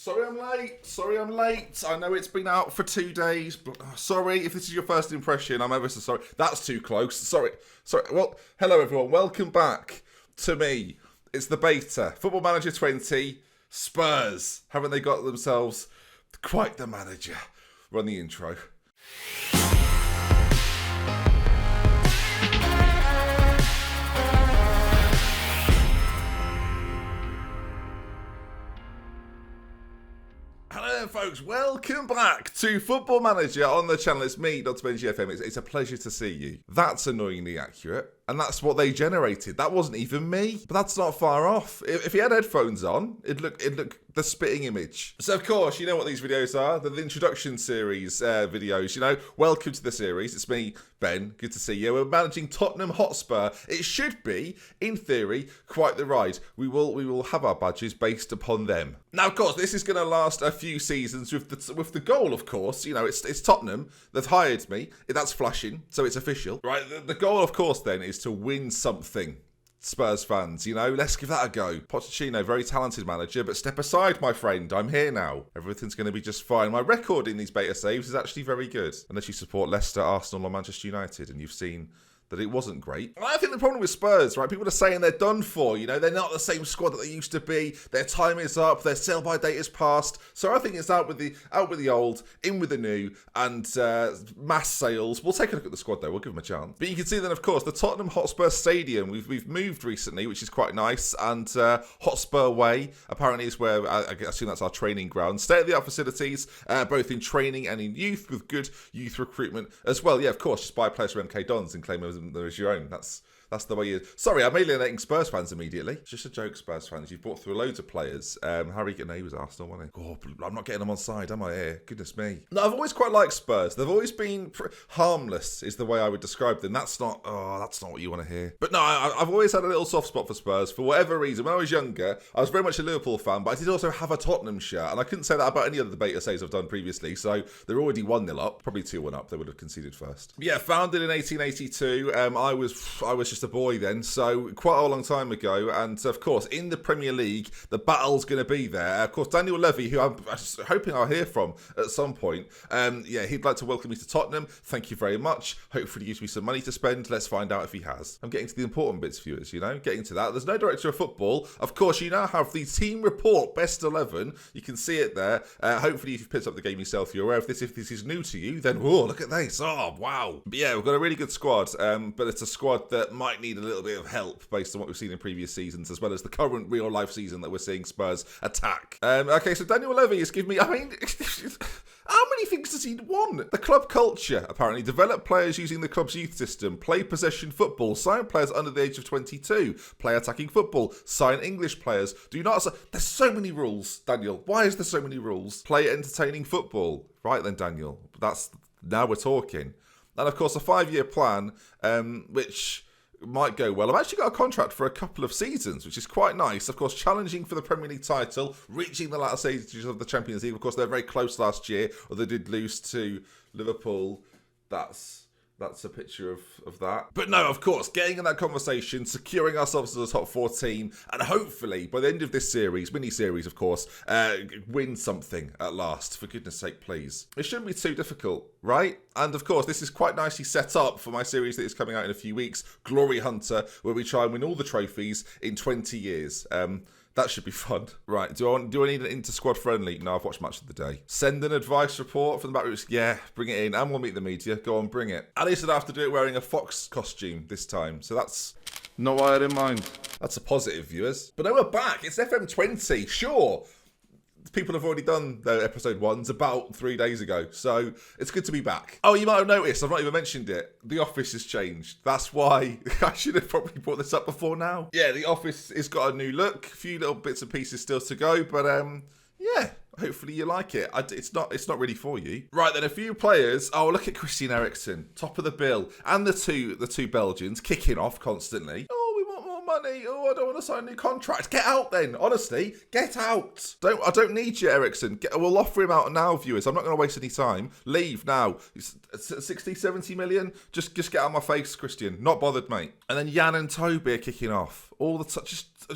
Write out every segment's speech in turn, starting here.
Sorry I'm late. I know it's been out for 2 days. But sorry if this is your first impression. I'm ever so sorry. That's too close. Sorry. Well, hello everyone. Welcome back to me. It's the beta. Football Manager 20. Spurs. Haven't they got themselves quite the manager? Run the intro. Hello folks, welcome back to Football Manager on the channel. It's me, DoctorBenjyFM. It's a pleasure to see you. That's annoyingly accurate, and that's what they generated. That wasn't even me, but that's not far off. If he had headphones on, it'd look the spitting image. So of course, you know what these videos are, the introduction series videos, you know. Welcome to the series. It's me, Ben. Good to see you. We're managing Tottenham Hotspur. It should be, in theory, quite the ride. We will have our badges based upon them. Now, of course, this is going to last a few seasons with the goal, of course. You know, it's Tottenham. They've hired me. That's flashing, so it's official. Right, the goal, of course, then, is to win something. Spurs fans, you know, let's give that a go. Pochettino, very talented manager, but step aside, my friend. I'm here now. Everything's going to be just fine. My record in these beta saves is actually very good. Unless you support Leicester, Arsenal, or Manchester United, and you've seen that it wasn't great. And I think the problem with Spurs, right, people are saying they're done for, you know, they're not the same squad that they used to be, their time is up, their sell-by date is past, so I think it's out with the old, in with the new, and mass sales. We'll take a look at the squad though, we'll give them a chance. But you can see then, of course, the Tottenham Hotspur Stadium, we've moved recently, which is quite nice, and Hotspur Way, apparently is where, I assume that's our training ground. State-of-the-art facilities, both in training and in youth, with good youth recruitment as well. Yeah, of course, just buy players from MK Dons and claim them as your own. That's the way you... Sorry, I'm alienating Spurs fans immediately. It's just a joke, Spurs fans. You've brought through loads of players. Harry Gane was Arsenal, wasn't he? Oh, I'm not getting them on side, am I here? Goodness me. No, I've always quite liked Spurs. They've always been harmless, is the way I would describe them. That's not what you want to hear. But no, I've always had a little soft spot for Spurs for whatever reason. When I was younger, I was very much a Liverpool fan, but I did also have a Tottenham shirt, and I couldn't say that about any other beta saves I've done previously, so they're already 1-0 up. Probably 2-1 up. They would have conceded first. But yeah, founded in 1882. I was just a boy then, so quite a long time ago, and of course in the Premier League the battle's going to be there. Of course, Daniel Levy, who I'm hoping I'll hear from at some point, he'd like to welcome me to Tottenham. Thank you very much. Hopefully he gives me some money to spend. Let's find out if he has. I'm getting to the important bits, viewers, you know, getting to that. There's no director of football. Of course, you now have the team report best 11. You can see it there. Hopefully if you've picked up the game yourself, you're aware of this. If this is new to you, then whoa, look at this. Oh wow. But yeah, we've got a really good squad, but it's a squad that might need a little bit of help based on what we've seen in previous seasons, as well as the current real life season that we're seeing Spurs attack. Okay, so Daniel Levy has given me, how many things does he want? The club culture, apparently. Develop players using the club's youth system. Play possession football. Sign players under the age of 22. Play attacking football. Sign English players. Do not... There's so many rules, Daniel. Why is there so many rules? Play entertaining football. Right then, Daniel. Now we're talking. And of course, a 5-year plan, which might go well. I've actually got a contract for a couple of seasons, which is quite nice. Of course, challenging for the Premier League title, reaching the latter stages of the Champions League. Of course, they're very close last year, or they did lose to Liverpool. That's a picture of that. But no, of course, getting in that conversation, securing ourselves as a top 4 team, and hopefully, by the end of this series, mini-series, of course, win something at last. For goodness sake, please. It shouldn't be too difficult, right? And of course, this is quite nicely set up for my series that is coming out in a few weeks, Glory Hunter, where we try and win all the trophies in 20 years. That should be fun. Right, do I need an inter-squad friendly? No, I've watched much of the day. Send an advice report from the back room. Yeah, bring it in. And we'll meet the media. Go on, bring it. At least I'd have to do it wearing a fox costume this time. So that's not what I had in mind. That's a positive, viewers. But now we're back. It's FM20. Sure. People have already done their episode 1s about 3 days ago, so it's good to be back. Oh, you might have noticed, I've not even mentioned it. The office has changed. That's why I should have probably brought this up before now. Yeah, the office has got a new look. A few little bits and pieces still to go, but yeah, hopefully you like it. It's not really for you. Right then, a few players. Oh, look at Christian Eriksen, top of the bill, and the two Belgians kicking off constantly. Money. Oh, I don't want to sign a new contract. Get out then. Honestly, get out. I don't need you, Ericsson. We'll offer him out now, viewers. I'm not going to waste any time. Leave now. 60, 70 million. Just get out of my face, Christian. Not bothered, mate. And then Jan and Toby are kicking off. All the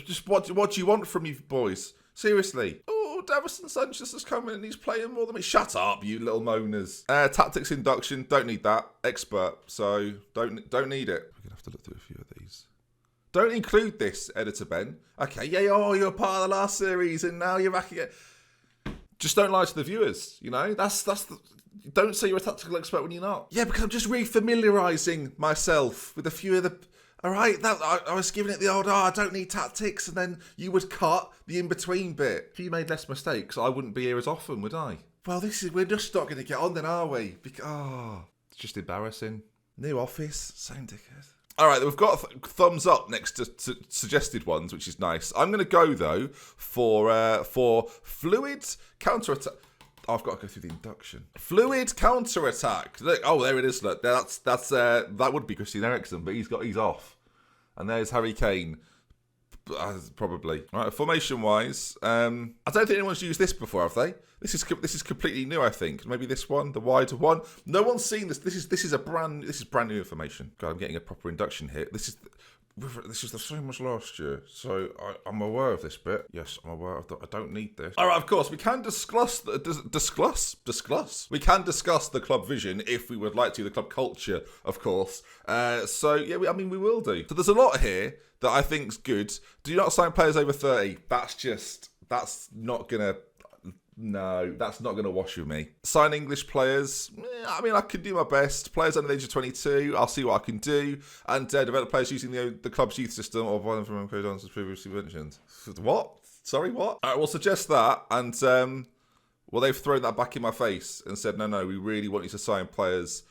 just what do you want from me, boys? Seriously. Oh, Davison Sanchez has come in and he's playing more than me. Shut up, you little moaners. Tactics induction, don't need that. Expert, so don't need it. We're going to have to look through a few of these. Don't include this, Editor Ben. Okay, yeah, oh, you're part of the last series and now you're back again. Just don't lie to the viewers, you know? That's the... Don't say you're a tactical expert when you're not. Yeah, because I'm just re-familiarising myself with a few of the... All right, I was giving it the old, I don't need tactics, and then you would cut the in-between bit. If you made less mistakes, I wouldn't be here as often, would I? Well, we're just not going to get on then, are we? Because, it's just embarrassing. New office, same dickhead. All right, we've got thumbs up next to suggested ones, which is nice. I'm going to go, though, for fluid counter-attack. I've got to go through the induction. Fluid counter-attack. Look, oh, there it is. Look, that would be Christian Eriksen, but he's off. And there's Harry Kane, probably. All right, formation-wise, I don't think anyone's used this before, have they? This is completely new, I think. Maybe this one, the wider one. No one's seen this. This is brand new information. God, I'm getting a proper induction hit. This is the same as last year, so I'm aware of this bit. Yes, I'm aware of that. I don't need this. All right, of course, we can discuss. We can discuss the club vision if we would like to, the club culture, of course. So, yeah, we will do. So there's a lot here that I think's good. Do not sign players over 30. That's not going to... No, that's not going to wash with me. Sign English players. I mean, I can do my best. Players under the age of 22, I'll see what I can do. And develop players using the club's youth system or buy them from code-ons as previously mentioned. What? Sorry, what? All right, we'll suggest that. And, they've thrown that back in my face and said, no, we really want you to sign players.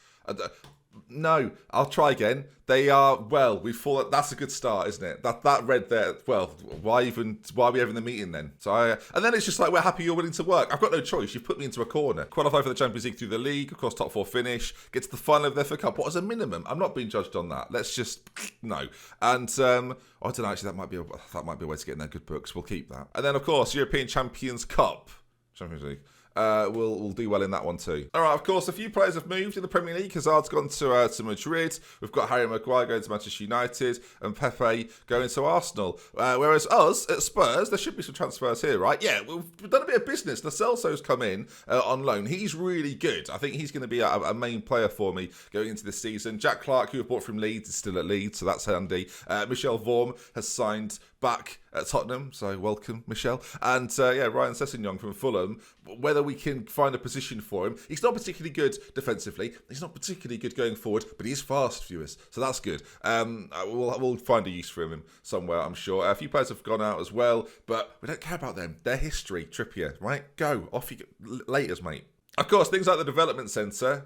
No, I'll try again. They are, we've fallen. That's a good start, isn't it? That read there. Well, why are we having the meeting then? So and then it's just like, we're happy you're willing to work. I've got no choice. You've put me into a corner. Qualify for the Champions League through the league. Of course, top 4 finish. Get to the final of the FA Cup. What is a minimum? I'm not being judged on that. Let's just, no. And, I don't know, actually, that might be a way to get in their good books. We'll keep that. And then, of course, European Champions Cup. Champions League. We'll do well in that one too. All right, of course, a few players have moved in the Premier League. Hazard's gone to Madrid. We've got Harry Maguire going to Manchester United and Pepe going to Arsenal. Whereas us at Spurs, there should be some transfers here, right? Yeah, we've done a bit of business. Lo Celso's come in on loan. He's really good. I think he's going to be a main player for me going into this season. Jack Clark, who we bought from Leeds, is still at Leeds, so that's handy. Michel Vorm has signed back at Tottenham, so welcome, Michelle. And Ryan Sessegnon from Fulham, whether we can find a position for him. He's not particularly good defensively. He's not particularly good going forward, but he is fast, viewers, so that's good. We'll find a use for him somewhere, I'm sure. A few players have gone out as well, but we don't care about them. Their history, Trippier, right? Go, off you go. Laters, mate. Of course, things like the development centre,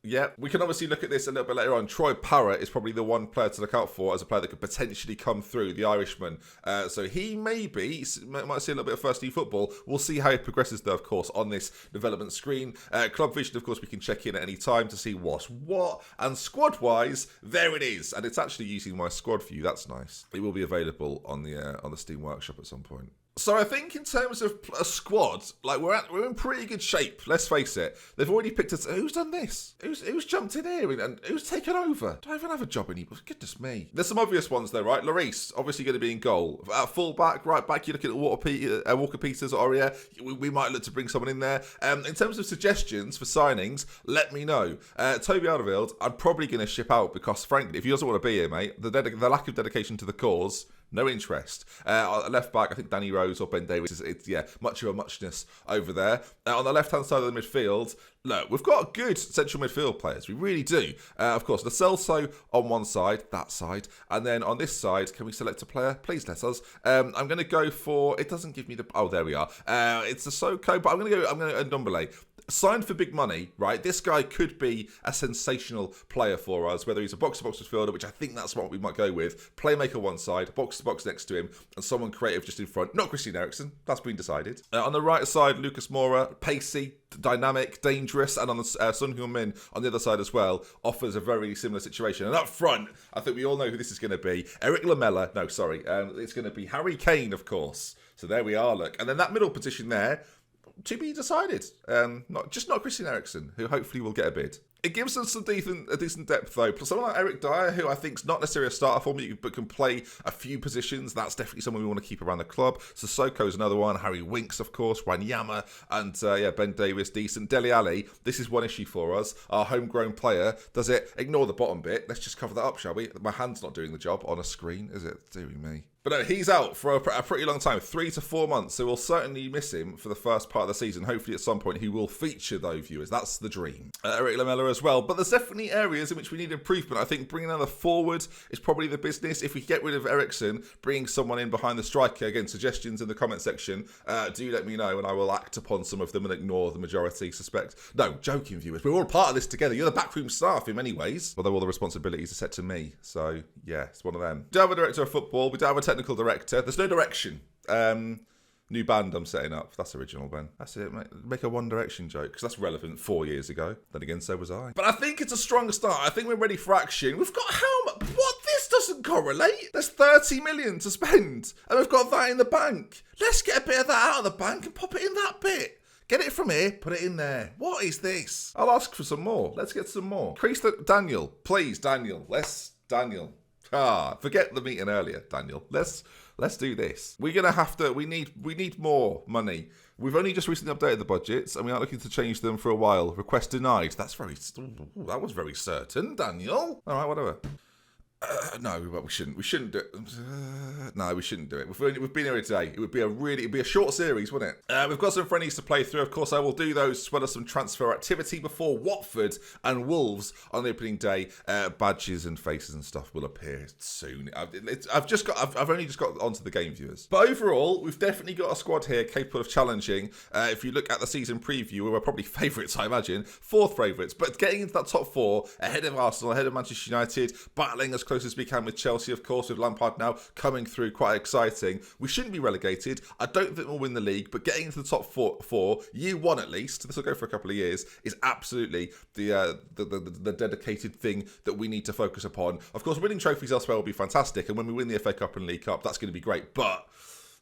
yeah, we can obviously look at this a little bit later on. Troy Parrott is probably the one player to look out for as a player that could potentially come through, the Irishman. So he might see a little bit of first team football. We'll see how he progresses, though, of course, on this development screen. Club vision, of course, we can check in at any time to see what's what. And squad-wise, there it is. And it's actually using my squad view. That's nice. It will be available on the Steam Workshop at some point. So I think in terms of a squad, like we're in pretty good shape. Let's face it. They've already picked us. Who's done this? Who's jumped in here and who's taken over? Do I even have a job anymore? Goodness me. There's some obvious ones though, right? Lloris obviously going to be in goal. At full back, right back. You're looking at Walker Peters or Aurier. We might look to bring someone in there. In terms of suggestions for signings, let me know. Toby Alderweireld, I'm probably going to ship out because frankly, if he doesn't want to be here, mate, the lack of dedication to the cause. No interest. Left back, I think Danny Rose or Ben Davies is much of a muchness over there. On the left-hand side of the midfield, look, we've got good central midfield players. We really do. Of course, Lo Celso on one side, that side. And then on this side, can we select a player? Please let us. I'm going to go for, it doesn't give me the, oh, there we are. It's a Soko, but I'm going to go Ndombele. Signed for big money, right? This guy could be a sensational player for us, whether he's a box-to-box midfielder, which I think that's what we might go with. Playmaker one side, box-to-box next to him, and someone creative just in front. Not Christian Eriksen, that's been decided. On the right side, Lucas Moura, pacey, dynamic, dangerous, and on the Son Heung-min on the other side as well, offers a very similar situation. And up front, I think we all know who this is going to be. Eric Lamela, it's going to be Harry Kane, of course. So there we are, look. And then that middle position there, to be decided. Not Christian Eriksen, who hopefully will get a bid. It gives us a decent depth, though. Plus, someone like Eric Dyer, who I think is not necessarily a starter for me, but can play a few positions. That's definitely someone we want to keep around the club. Sissoko's another one. Harry Winks, of course. Wanyama. And, Ben Davies, decent. Dele Alli, this is one issue for us. Our homegrown player. Does it? Ignore the bottom bit. Let's just cover that up, shall we? My hand's not doing the job on a screen, is it? Dear me. But no, he's out for a pretty long time, 3 to 4 months, so we'll certainly miss him for the first part of the season. Hopefully at some point he will feature, though, viewers. That's the dream. Eric Lamela as well. But there's definitely areas in which we need improvement. I think bringing another forward is probably the business. If we get rid of Ericsson, bringing someone in behind the striker, again, suggestions in the comment section, do let me know and I will act upon some of them and ignore the majority, suspect. No, joking, viewers. We're all part of this together. You're the backroom staff in many ways, although all the responsibilities are set to me. So, yeah, it's one of them. We do have a director of football. We do have a technical director. There's no direction. New band I'm setting up. That's original, Ben. That's it, mate. Make a One Direction joke, because that's relevant 4 years ago. Then again, so was I. But I think it's a strong start. I think we're ready for action. We've got how much? What? This doesn't correlate. There's 30 million to spend, and we've got that in the bank. Let's get a bit of that out of the bank and pop it in that bit. Get it from here, put it in there. What is this? I'll ask for some more. Let's get some more. Increase the... Daniel. Please, Daniel. Daniel. Forget the meeting earlier, Daniel. Let's do this. We're gonna have to. We need more money. We've only just recently updated the budgets, and we aren't looking to change them for a while. Request denied. That was very certain, Daniel. All right, whatever. No, but we shouldn't. We shouldn't do it. No, we shouldn't do it. We've been here today. It'd be a short series, wouldn't it? We've got some friendlies to play through. Of course, I will do those as well as some transfer activity before Watford and Wolves on the opening day. Badges and faces and stuff will appear soon. I've only just got onto the game, viewers. But overall, we've definitely got a squad here capable of challenging. If you look at the season preview, we were probably favourites, I imagine, 4th favourites. But getting into that top 4 ahead of Arsenal, ahead of Manchester United, battling as close as we can with Chelsea, of course, with Lampard now coming through, quite exciting. We shouldn't be relegated. I don't think we'll win the league, but getting into the top four, year 1 at least, this will go for a couple of years, is absolutely the dedicated thing that we need to focus upon. Of course, winning trophies elsewhere will be fantastic, and when we win the FA Cup and League Cup, that's going to be great. But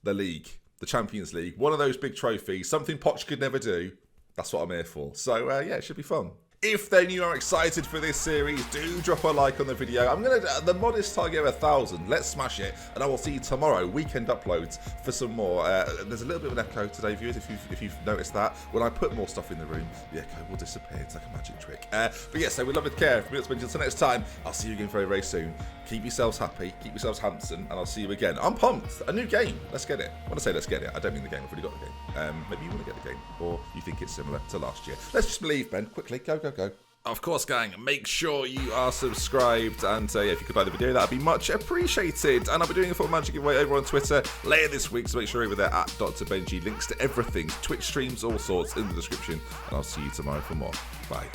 the league, the Champions League, one of those big trophies, something Poch could never do. That's what I'm here for. So yeah, it should be fun. If then you are excited for this series, do drop a like on the video. I'm going to, the modest target of 1,000. Let's smash it. And I will see you tomorrow, weekend uploads, for some more. There's a little bit of an echo today, viewers, if you've noticed that. When I put more stuff in the room, the echo will disappear. It's like a magic trick. But yes, so we'd love it to care. From me, until next time, I'll see you again very, very soon. Keep yourselves happy, keep yourselves handsome, and I'll see you again. I'm pumped. A new game. Let's get it. When I say let's get it, I don't mean the game. I've already got the game. Maybe you want to get the game, or you think it's similar to last year. Let's just believe, Ben. Quickly, go. Of course, gang, make sure you are subscribed, and if you could like the video, that would be much appreciated. And I'll be doing a full magic giveaway over on Twitter later this week, so make sure you're over there at DoctorBenjy. Links to everything, Twitch streams, all sorts, in the description, and I'll see you tomorrow for more. Bye.